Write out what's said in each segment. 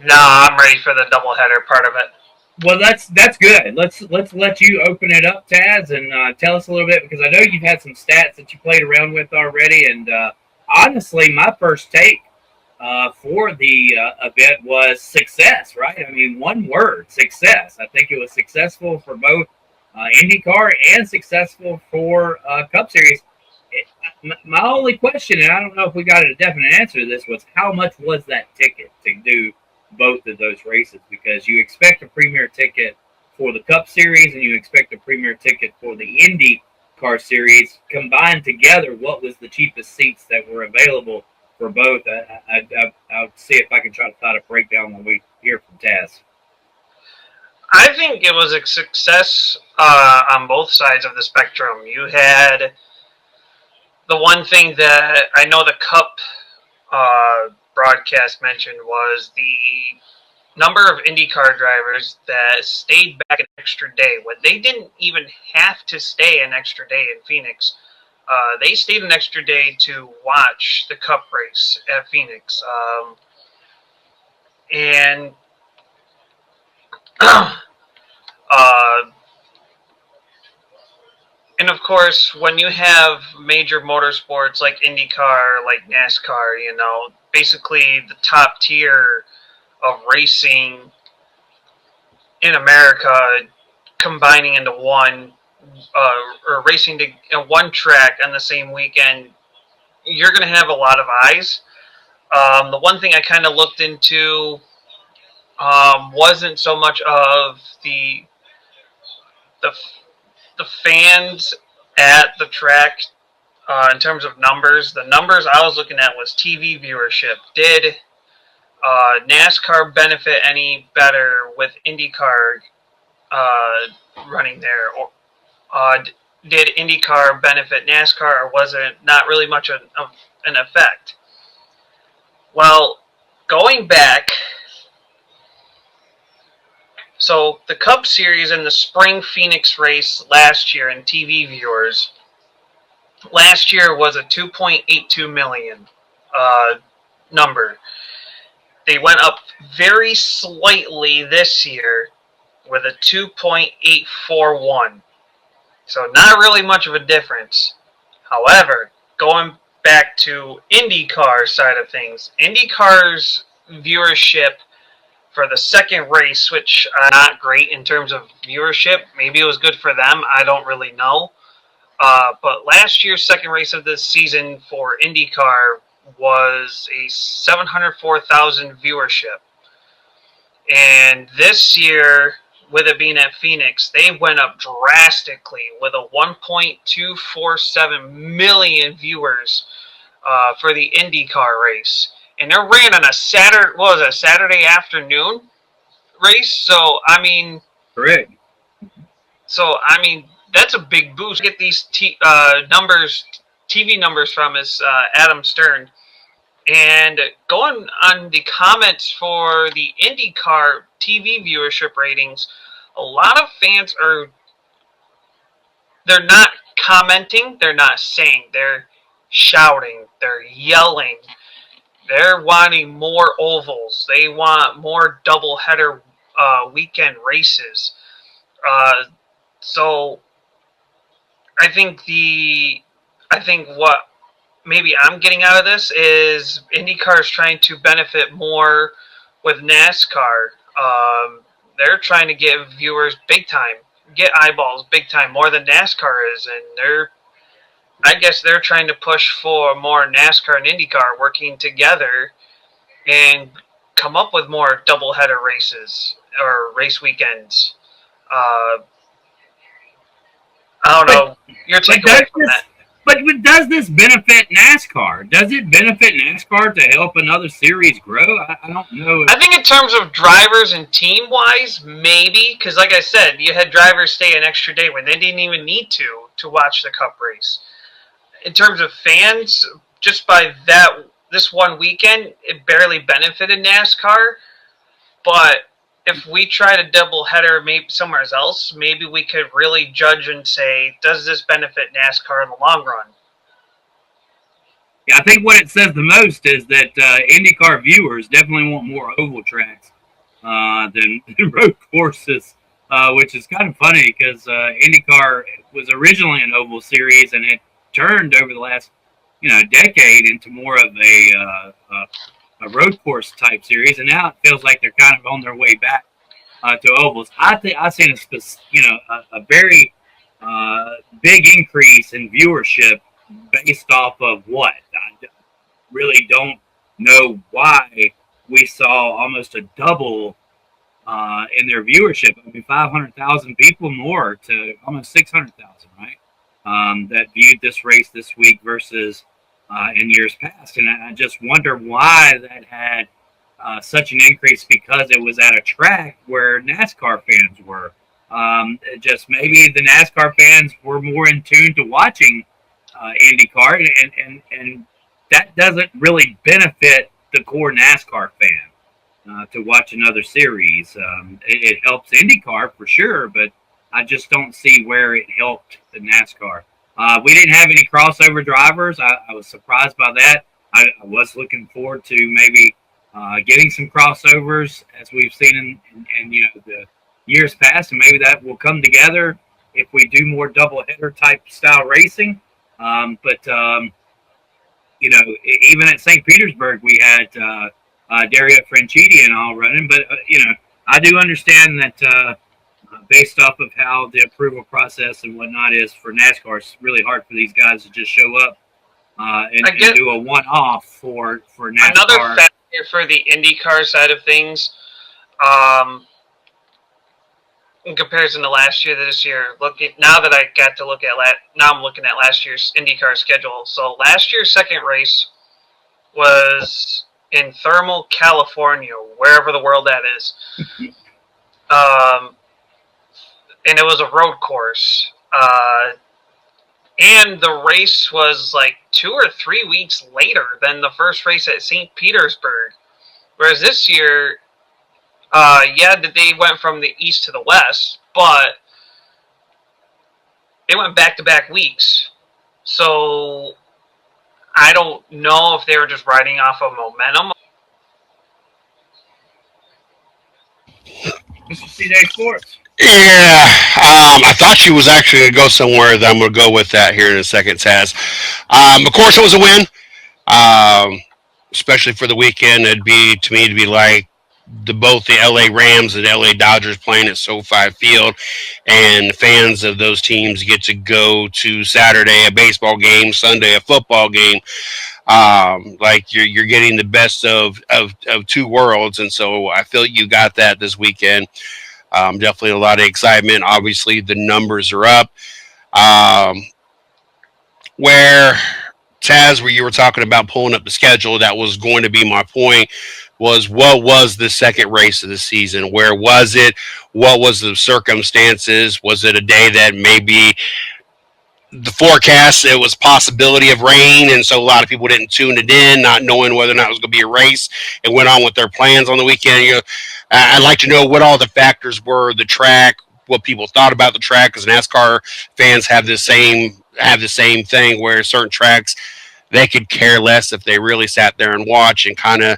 Nah, I'm ready for the doubleheader part of it. Well, that's good. Let's let you open it up, Taz, and tell us a little bit because I know you've had some stats that you played around with already. And honestly, my first take for the event was success. Right? I mean, one word, success. I think it was successful for both IndyCar and successful for Cup Series. My only question, and I don't know if we got a definite answer to this, was how much was that ticket to do both of those races? Because you expect a premier ticket for the Cup Series and you expect a premier ticket for the Indy Car Series. Combined together, what was the cheapest seats that were available for both? I'll see if I can try to find a breakdown when we hear from Taz. I think it was a success on both sides of the spectrum. You had the one thing that I know the Cup broadcast mentioned was the number of IndyCar drivers that stayed back an extra day when they didn't even have to stay an extra day in Phoenix. They stayed an extra day to watch the Cup race at Phoenix. And uh, and of course, when you have major motorsports like IndyCar, like NASCAR, basically the top tier of racing in America combining into one, or racing to one track on the same weekend, you're going to have a lot of eyes. The one thing I kind of looked into wasn't so much of the the fans at the track in terms of numbers. The numbers I was looking at was TV viewership. Did NASCAR benefit any better with IndyCar running there, or did IndyCar benefit NASCAR, or was it not really much of an effect? Well, going back, so the Cup Series and the Spring Phoenix race last year in TV viewers, last year was a 2.82 million number. They went up very slightly this year with a 2.841. So not really much of a difference. However, going back to IndyCar side of things, IndyCar's viewership for the second race, which not great in terms of viewership. Maybe it was good for them. I don't really know. But last year's second race of this season for IndyCar was a 704,000 viewership. And this year, with it being at Phoenix, they went up drastically with a 1.247 million viewers for the IndyCar race. And they're ran on a Saturday afternoon race. Correct. I mean, that's a big boost. Get these numbers, TV numbers from is Adam Stern. And going on the comments for the IndyCar TV viewership ratings, a lot of fans they're not commenting, they're not saying, they're shouting, they're yelling, they're wanting more ovals, they want more doubleheader weekend races. Uh, so I think what maybe I'm getting out of this is IndyCar is trying to benefit more with NASCAR. They're trying to give viewers big time, get eyeballs big time, more than NASCAR is, and I guess they're trying to push for more NASCAR and IndyCar working together and come up with more doubleheader races or race weekends. Uh, I don't But know your but does takeaway from this that. but does this benefit NASCAR? Does it benefit NASCAR to help another series grow? I don't know if I think in terms of drivers and team wise, maybe because, like I said, you had drivers stay an extra day when they didn't even need to watch the Cup race. In terms of fans, just by this one weekend, it barely benefited NASCAR. But if we try to double header maybe somewhere else, maybe we could really judge and say, does this benefit NASCAR in the long run? Yeah, I think what it says the most is that IndyCar viewers definitely want more oval tracks than road courses, which is kind of funny because IndyCar was originally an oval series and it turned over the last decade into more of a road course type series, and now it feels like they're kind of on their way back to ovals. I think I've seen a very big increase in viewership based off of what I really don't know why we saw almost a double in their viewership. I mean, 500,000 people more to almost 600,000, right? That viewed this race this week versus in years past. And I just wonder why that had such an increase, because it was at a track where NASCAR fans were. Just maybe the NASCAR fans were more in tune to watching IndyCar, and that doesn't really benefit the core NASCAR fan to watch another series. It helps IndyCar for sure, but I just don't see where it helped the NASCAR. We didn't have any crossover drivers. I was surprised by that. I was looking forward to maybe getting some crossovers as we've seen in the years past, and maybe that will come together if we do more doubleheader type style racing. But even at St. Petersburg, we had Dario Franchitti and all running. But I do understand that based off of how the approval process and whatnot is for NASCAR, it's really hard for these guys to just show up and do a one-off for NASCAR. Another factor for the IndyCar side of things, in comparison to last year, this year, now that I got to look at now I'm looking at last year's IndyCar schedule. So last year's second race was in Thermal, California, wherever the world that is. And it was a road course. And the race was like 2 or 3 weeks later than the first race at St. Petersburg. Whereas this year, they went from the east to the west, but they went back-to-back weeks. So I don't know if they were just riding off of momentum. Mr. C.J. Sports. Yeah, I thought she was actually going to go somewhere that I'm going to go with that here in a second, Taz. Of course, it was a win, especially for the weekend. It'd be, to me, to be like both the LA Rams and LA Dodgers playing at SoFi Field, and fans of those teams get to go to Saturday a baseball game, Sunday a football game. Like you're getting the best of two worlds, and so I feel you got that this weekend. Definitely a lot of excitement. Obviously, the numbers are up. Where Taz, where you were talking about pulling up the schedule, that was going to be my point. Was what was the second race of the season? Where was it? What was the circumstances? Was it a day that maybe the forecast, it was possibility of rain, and so a lot of people didn't tune it in, not knowing whether or not it was going to be a race, and went on with their plans on the weekend? I'd like to know what all the factors were, the track, what people thought about the track, because NASCAR fans have the same thing where certain tracks they could care less if they really sat there and watch and kind of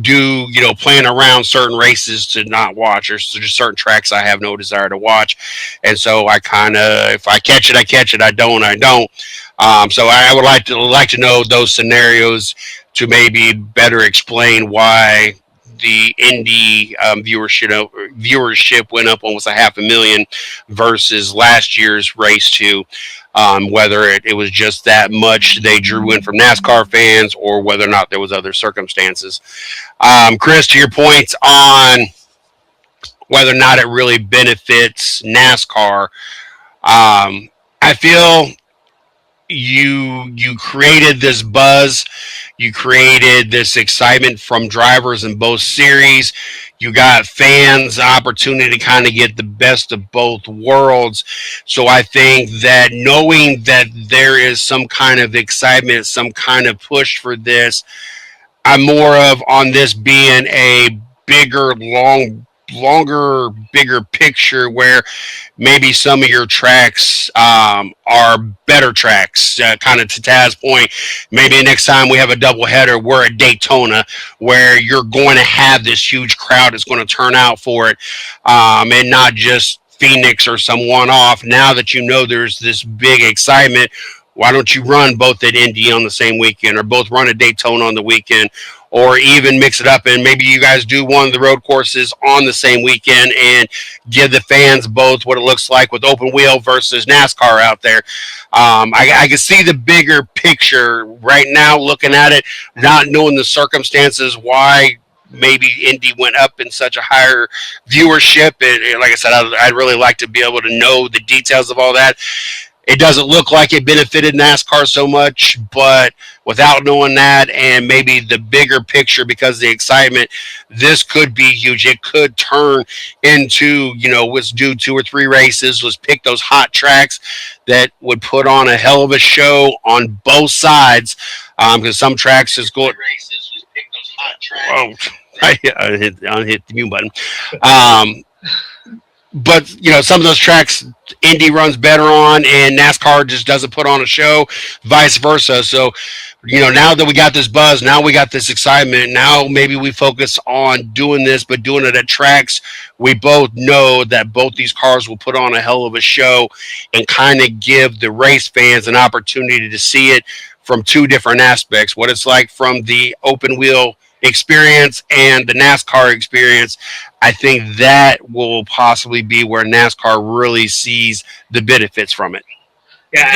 do plan around certain races to not watch, or just certain tracks I have no desire to watch. And so I kind of, if I catch it, I catch it. I don't. So I would like to know those scenarios to maybe better explain why the Indy viewership went up almost 500,000 versus last year's race 2. Whether it was just that much they drew in from NASCAR fans, or whether or not there was other circumstances. Chris, to your points on whether or not it really benefits NASCAR, I feel you created this buzz, you created this excitement from drivers in both series. You got fans opportunity to kind of get the best of both worlds. So I think that knowing that there is some kind of excitement, some kind of push for this, I'm more of on this being a bigger, longer, bigger picture where maybe some of your tracks are better tracks. Kind of to Taz's point, maybe next time we have a doubleheader, we're at Daytona, where you're going to have this huge crowd that's going to turn out for it, and not just Phoenix or some one off. Now that you know there's this big excitement, why don't you run both at Indy on the same weekend, or both run at Daytona on the weekend, or even mix it up and maybe you guys do one of the road courses on the same weekend and give the fans both what it looks like with open wheel versus NASCAR out there. I can see the bigger picture right now, looking at it, not knowing the circumstances why maybe Indy went up in such a higher viewership. And like I said, I'd really like to be able to know the details of all that. It doesn't look like it benefited NASCAR so much, but without knowing that and maybe the bigger picture because of the excitement, this could be huge. It could turn into, let's do 2 or 3 races, let's pick those hot tracks that would put on a hell of a show on both sides. Because some tracks just go. Oh, I hit the mute button. But some of those tracks Indy runs better on and NASCAR just doesn't put on a show, vice versa. So now that we got this buzz, now we got this excitement, now maybe we focus on doing this, but doing it at tracks we both know that both these cars will put on a hell of a show and kind of give the race fans an opportunity to see it from 2 different aspects, what it's like from the open wheel experience and the NASCAR experience. I think that will possibly be where NASCAR really sees the benefits from it. Yeah,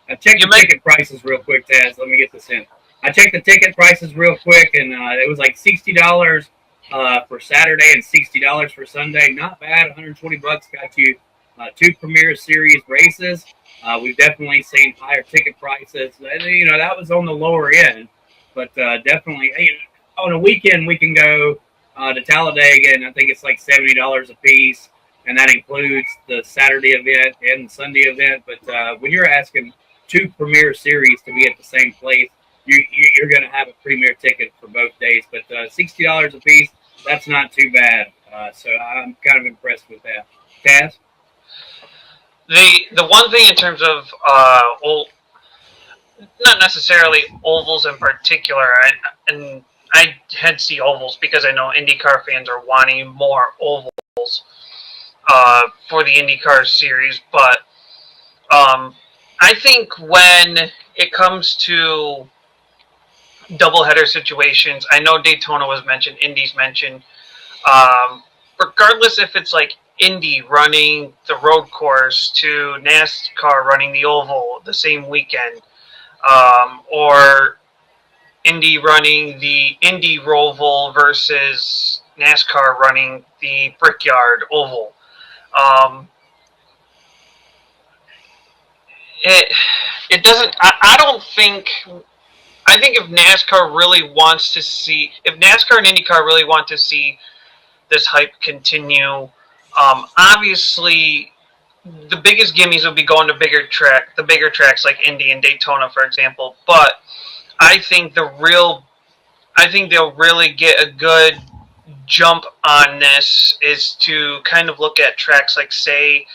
I checked the ticket prices real quick, Taz. Let me get this in. I checked the ticket prices real quick, and it was like $60 for Saturday and $60 for Sunday. Not bad. $120 got you 2 Premier Series races. We've definitely seen higher ticket prices. That was on the lower end, but definitely on a weekend we can go to Talladega, and I think it's like $70 a piece, and that includes the Saturday event and the Sunday event. But when you're asking 2 Premier Series to be at the same place, you're going to have a Premier ticket for both days. But $60 a piece, that's not too bad. So I'm kind of impressed with that. Taz? The one thing in terms of not necessarily ovals in particular, and I had to see ovals because I know IndyCar fans are wanting more ovals for the IndyCar series. But I think when it comes to doubleheader situations, I know Daytona was mentioned, Indy's mentioned. Regardless if it's like Indy running the road course to NASCAR running the oval the same weekend, or Indy running the Indy Roval versus NASCAR running the Brickyard Oval. It doesn't. I don't think. I think if NASCAR really wants to see, if NASCAR and IndyCar really want to see this hype continue, obviously the biggest gimmies would be going to the bigger tracks like Indy and Daytona, for example. But I think they'll really get a good jump on this is to kind of look at tracks like, say,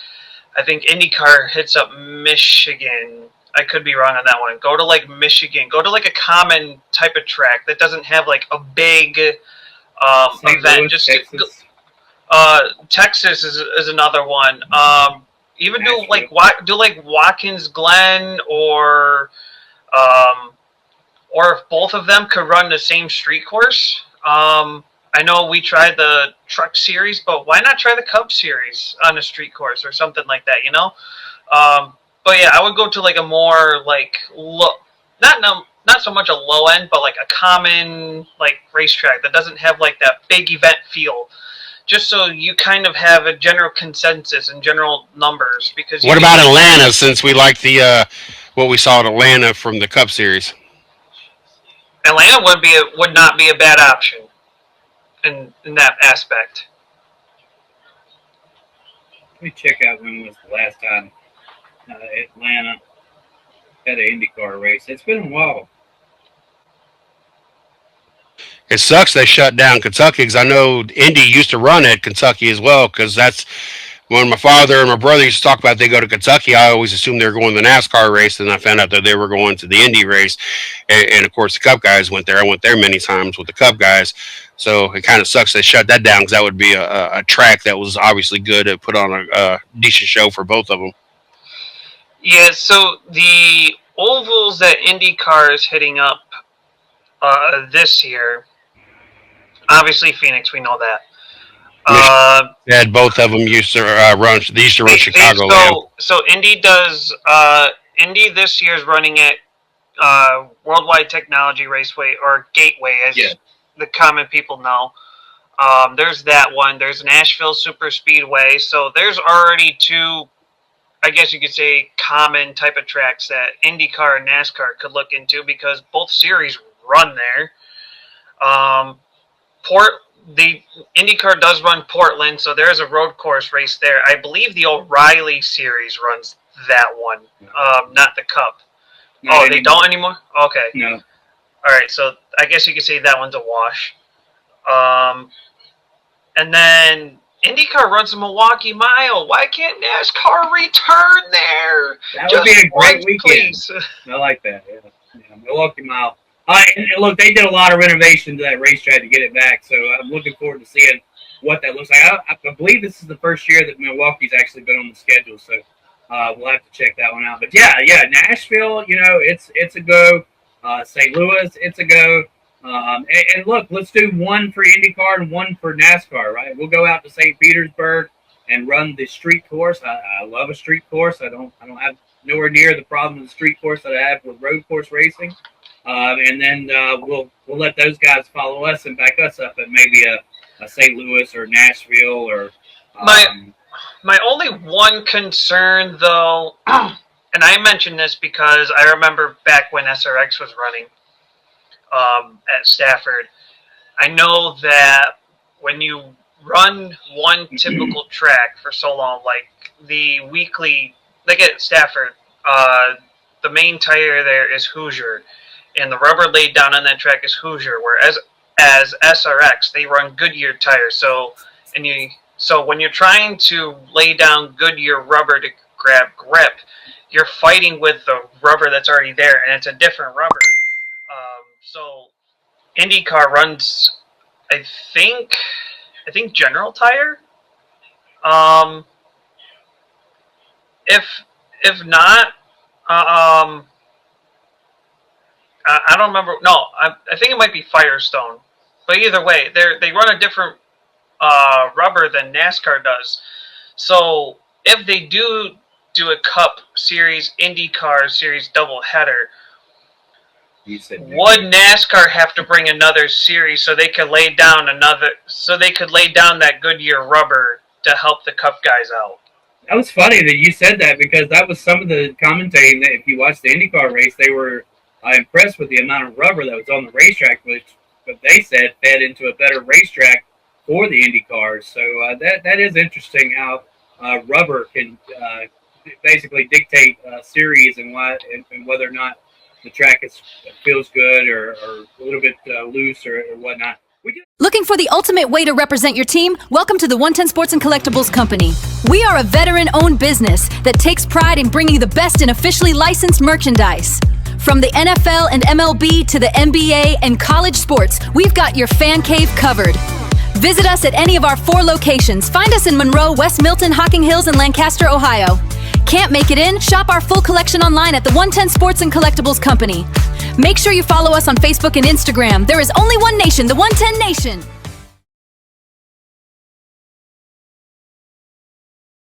I think IndyCar hits up Michigan. I could be wrong on that one. Go to like Michigan. Go to like a common type of track that doesn't have like a big event. Louis, just Texas. Texas is another one. Even do like Watkins Glen or if both of them could run the same street course. I know we tried the Truck Series, but why not try the Cup Series on a street course or something like that? But yeah, I would go to like a more like not so much a low end, but like a common like racetrack that doesn't have like that big event feel. Just so you kind of have a general consensus and general numbers. Because what about Atlanta? Since we like the what we saw at Atlanta from the Cup Series, Atlanta would not be a bad option in that aspect. Let me check out when was the last time Atlanta had an IndyCar race. It's been a while. It sucks they shut down Kentucky because I know Indy used to run at Kentucky as well. Because that's when my father and my brother used to talk about they go to Kentucky. I always assumed they were going to the NASCAR race, and I found out that they were going to the Indy race. And of course, the Cup guys went there. I went there many times with the Cup guys. So it kind of sucks they shut that down because that would be a track that was obviously good to put on a decent show for both of them. Yeah, so the ovals that IndyCar is hitting up this year, obviously Phoenix, we know that. Had both of them used to run. They used to run Chicago. So Indy does. Indy this year is running at Worldwide Technology Raceway, or Gateway, as the common people know. There's that one. There's Nashville Super Speedway. So there's already two, I guess you could say, common type of tracks that IndyCar and NASCAR could look into because both series run there. The IndyCar does run Portland, so there's a road course race there. I believe the O'Reilly series runs that one, not the Cup. They don't anymore? Okay. No. All right, so I guess you could say that one's a wash. And then IndyCar runs the Milwaukee Mile. Why can't NASCAR return there? That would be a great weekend. Please. I like that, yeah. Milwaukee Mile. And look, they did a lot of renovation to that racetrack to get it back, so I'm looking forward to seeing what that looks like. I believe this is the first year that Milwaukee's actually been on the schedule, so we'll have to check that one out. But yeah, Nashville, it's a go. St. Louis, it's a go. And look, let's do one for IndyCar and one for NASCAR, right? We'll go out to St. Petersburg and run the street course. I love a street course. I don't have nowhere near the problem with the street course that I have with road course racing. And then we'll let those guys follow us and back us up at maybe a St. Louis or Nashville or. My only one concern, though, and I mentioned this because I remember back when SRX was running at Stafford, I know that when you run one typical track for so long, like the weekly, like at Stafford, the main tire there is Hoosier. And the rubber laid down on that track is Hoosier, whereas as SRX, they run Goodyear tires. So when you're trying to lay down Goodyear rubber to grab grip, you're fighting with the rubber that's already there, and it's a different rubber. So IndyCar runs, I think General Tire. If not, I don't remember. No, I think it might be Firestone. But either way, they run a different rubber than NASCAR does. So if they do a Cup Series, IndyCar Series doubleheader, would NASCAR have to bring another series so they could lay down that Goodyear rubber to help the Cup guys out? That was funny that you said that because that was some of the commentating that if you watched the IndyCar race, they were impressed with the amount of rubber that was on the racetrack, which they said fed into a better racetrack for the Indy cars. So that is interesting how rubber can basically dictate series and whether or not the track feels good or a little bit loose or whatnot. Looking for the ultimate way to represent your team? Welcome to the 110 Sports and Collectibles Company. We are a veteran-owned business that takes pride in bringing the best in officially licensed merchandise. From the NFL and MLB to the NBA and college sports, we've got your fan cave covered. Visit us at any of our 4 locations. Find us in Monroe, West Milton, Hocking Hills, and Lancaster, Ohio. Can't make it in? Shop our full collection online at the 110 Sports and Collectibles Company. Make sure you follow us on Facebook and Instagram. There is only one nation, the 110 Nation.